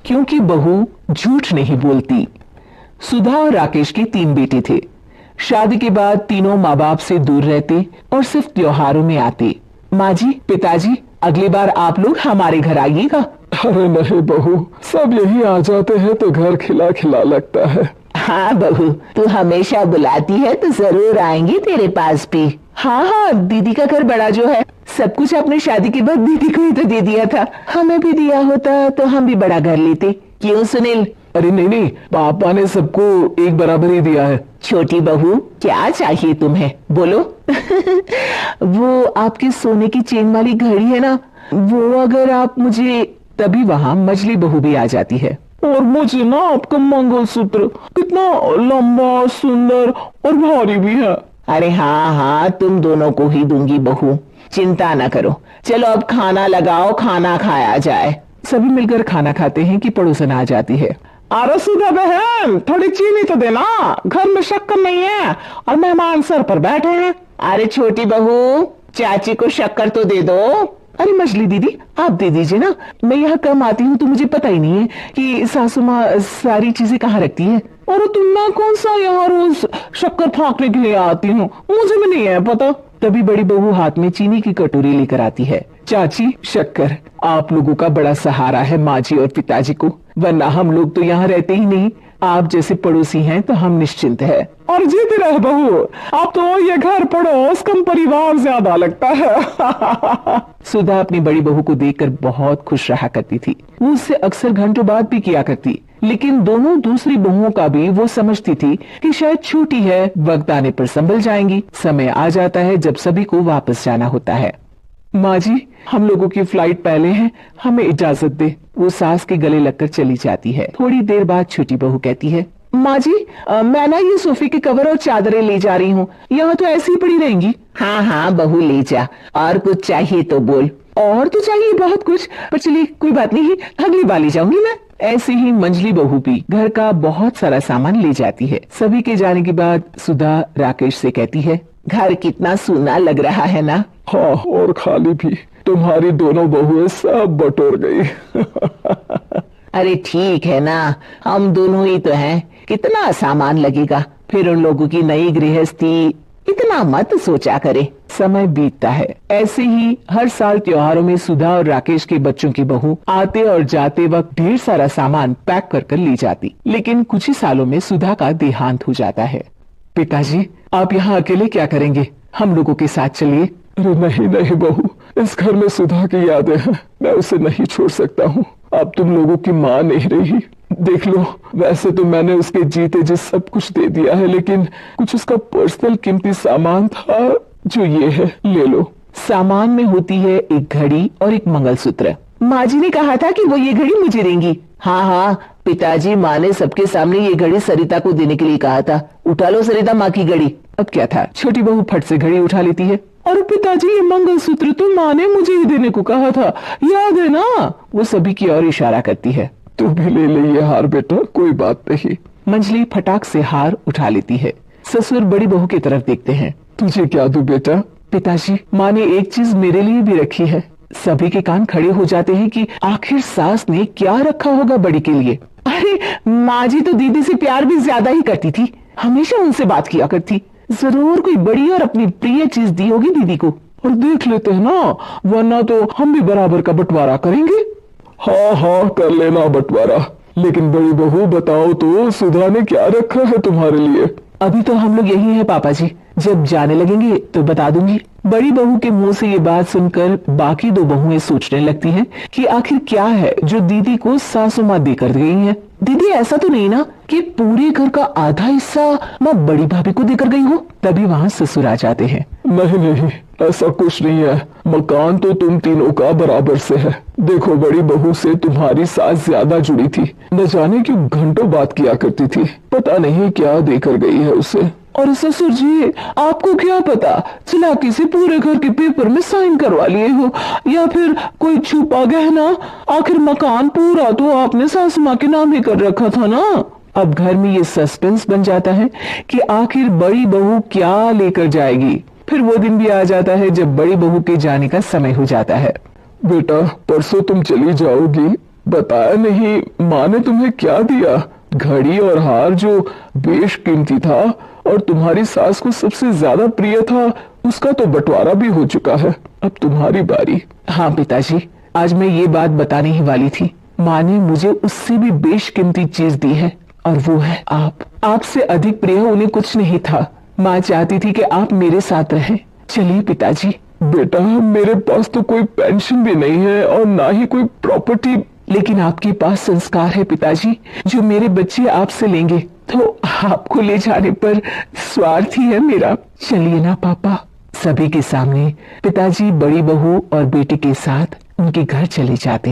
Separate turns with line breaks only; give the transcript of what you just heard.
क्योंकि बहू झूठ नहीं बोलती। सुधा और राकेश के 3 बेटे थे। शादी के बाद तीनों माँ बाप से दूर रहते और सिर्फ त्योहारों में आते। माँ जी, पिताजी, अगली बार आप लोग हमारे घर आइएगा।
अरे नहीं बहू, सब यही आ जाते हैं तो घर खिला खिला लगता है।
हाँ बहू, तू हमेशा बुलाती है तो जरूर आएंगी तेरे पास भी।
हाँ हाँ, दीदी का घर बड़ा जो है, सब कुछ अपने शादी के बाद दीदी को ही तो दे दिया था। हमें भी दिया होता तो हम भी बड़ा घर लेते।
क्यों सुनील?
अरे नहीं, पापा ने सबको एक बराबर ही दिया है।
छोटी बहू, क्या चाहिए तुम्हें, बोलो।
वो आपके सोने की चेन वाली घड़ी है ना, वो अगर आप मुझे, तभी वहाँ मजली बहू भी आ जाती है।
और मुझे ना आपका मंगलसूत्र, कितना लंबा, सुंदर और भारी भी है।
अरे हाँ हाँ, तुम दोनों को ही दूंगी बहू, चिंता न करो। चलो अब खाना लगाओ, खाना खाया जाए।
सभी मिलकर खाना खाते हैं कि पड़ोसन आ जाती है।
अरे सुधा बहन, थोड़ी चीनी तो देना, घर में शक्कर नहीं है और मेहमान सर पर बैठे हैं।
अरे छोटी बहू, चाची को शक्कर तो दे दो।
अरे मछली दीदी, आप दे दीजिए ना, मैं यहाँ कम आती हूँ तो मुझे पता ही नहीं है कि सासू माँ सारी चीजें कहाँ रखती है।
और तुम मैं कौन सा यहाँ रोज शक्कर फाँकने के लिए आती हूँ, मुझे भी नहीं है पता।
तभी बड़ी बहू हाथ में चीनी की कटोरी लेकर आती है। चाची, शक्कर आप लोगों का बड़ा सहारा है माँ जी और पिताजी को, वरना हम लोग तो यहाँ रहते ही नहीं। आप जैसे पड़ोसी हैं तो हम निश्चिंत है।
और जीती रहे बहू, अब तो ये घर पड़ोस कम परिवार ज्यादा लगता है।
सुधा अपनी बड़ी बहू को देखकर बहुत खुश रहा करती थी। वो उससे अक्सर घंटों बात भी किया करती, लेकिन दोनों दूसरी बहुओं का भी वो समझती थी कि शायद छोटी है, वक्त आने पर संभल जाएंगी। समय आ जाता है जब सभी को वापस जाना होता है। माँ जी, हम लोगों की फ्लाइट पहले है, हमें इजाजत दे। वो सास के गले लगकर चली जाती है। थोड़ी देर बाद छोटी बहू कहती है, माँ जी, मैं ना ये सोफे के कवर और चादरें ले जा रही हूँ, यहाँ तो ऐसी ही पड़ी रहेंगी।
हाँ हाँ बहू, ले जा, और कुछ चाहिए तो बोल।
और तो चाहिए बहुत कुछ, पर चलिए कोई बात नहीं, अगली बार ले जाऊंगी मैं। ऐसे ही मंजली बहू भी घर का बहुत सारा सामान ले जाती है। सभी के जाने के बाद सुधा राकेश से कहती है,
घर कितना सूना लग रहा है ना।
हाँ, और खाली भी, तुम्हारी दोनों बहुएं सब बटोर गई।
अरे ठीक है ना, हम दोनों ही तो हैं, कितना सामान लगेगा, फिर उन लोगों की नई गृहस्थी, इतना मत सोचा करे।
समय बीतता है। ऐसे ही हर साल त्योहारों में सुधा और राकेश के बच्चों की बहू आते और जाते वक्त ढेर सारा सामान पैक कर कर ले जाती। लेकिन कुछ ही सालों में सुधा का देहांत हो जाता है। पिताजी, आप यहाँ अकेले क्या करेंगे, हम लोगों के साथ चलिए।
अरे नहीं नहीं बहू, इस घर में सुधा की यादें हैं, मैं उसे नहीं छोड़ सकता हूँ। अब तुम लोगों की माँ नहीं रही। देख लो, वैसे तो मैंने उसके जीते जी सब कुछ दे दिया है, लेकिन कुछ उसका पर्सनल कीमती सामान था जो ये है, ले लो।
सामान में होती है एक घड़ी और एक मंगलसूत्र। माँ जी ने कहा था कि वो ये घड़ी मुझे देंगी।
हाँ हाँ पिताजी, माँ ने सबके सामने ये घड़ी सरिता को देने के लिए कहा था। उठा लो सरिता माँ की घड़ी।
अब क्या था, छोटी बहू फट से घड़ी उठा लेती है।
और पिताजी, ये मंगलसूत्र तो माँ ने मुझे ही देने को कहा था, याद है ना।
वो सभी की ओर इशारा करती है।
तू भी ले ले ये हार बेटा, कोई बात नहीं।
मंजली फटाक से हार उठा लेती है। ससुर बड़ी बहू की तरफ देखते हैं।
तुझे क्या दूं बेटा?
पिताजी, माँ ने एक चीज मेरे लिए भी रखी है। सभी के कान खड़े हो जाते हैं कि आखिर सास ने क्या रखा होगा बड़ी के लिए। अरे माँ जी तो दीदी से प्यार भी ज्यादा ही करती थी, हमेशा उनसे बात किया करती। जरूर कोई बड़ी और अपनी प्रिय चीज दी होगी दीदी को।
और देख लेते हैं ना, वरना तो हम भी बराबर का बंटवारा करेंगे। हाँ हाँ, कर लेना बंटवारा। लेकिन बड़ी बहू बताओ तो, सुधा ने क्या रखा है तुम्हारे लिए?
अभी तो हम लोग यही हैं पापा जी, जब जाने लगेंगे तो बता दूंगी। बड़ी बहू के मुंह से ये बात सुनकर बाकी दो बहुएं सोचने लगती हैं कि आखिर क्या है जो दीदी को सासू माँ देकर गई है। दीदी, ऐसा तो नहीं ना कि पूरे घर का आधा हिस्सा माँ बड़ी भाभी को देकर गई हो। तभी वहाँ ससुर आ जाते हैं।
नहीं नहीं, ऐसा कुछ नहीं है, मकान तो तुम तीनों का बराबर से है। देखो, बड़ी बहू से तुम्हारी सास ज्यादा जुड़ी थी, न जाने क्यों घंटों बात किया करती थी, पता नहीं क्या देकर गई है उसे।
और ससुर जी, आपको क्या पता, चालाकी से पूरे घर के पेपर में साइन करवा लिए हो, या फिर कोई छुपा गहना। आखिर मकान पूरा तो आपने सासू माँ के नाम ही कर रखा था ना। अब घर में ये सस्पेंस बन जाता है कि आखिर बड़ी बहू क्या लेकर जाएगी। फिर वो दिन भी आ जाता है जब बड़ी बहू के जाने का समय हो जाता है।
बेटा, परसों तुम चली जाओगी, बताया नहीं, माँ ने तुम्हें क्या दिया? घड़ी और हार जो बेशकीमती था और तुम्हारी सास को सबसे ज्यादा प्रिय था, उसका तो बंटवारा भी हो चुका है। अब तुम्हारी बारी।
हाँ पिताजी, आज मैं ये बात बताने ही वाली थी। माँ ने मुझे उससे भी बेशकीमती चीज दी है और वो है आप। आपसे अधिक प्रिय उन्हें कुछ नहीं था। माँ चाहती थी कि आप मेरे साथ रहें। चलिए पिताजी।
बेटा, मेरे पास तो कोई पेंशन भी नहीं है और ना ही कोई प्रॉपर्टी।
लेकिन आपके पास संस्कार है पिताजी, जो मेरे बच्चे आपसे लेंगे, तो आपको ले जाने पर स्वार्थ ही है मेरा। चलिए ना पापा। सभी के सामने पिताजी बड़ी बहू और बेटे के साथ उनके घर चले जाते।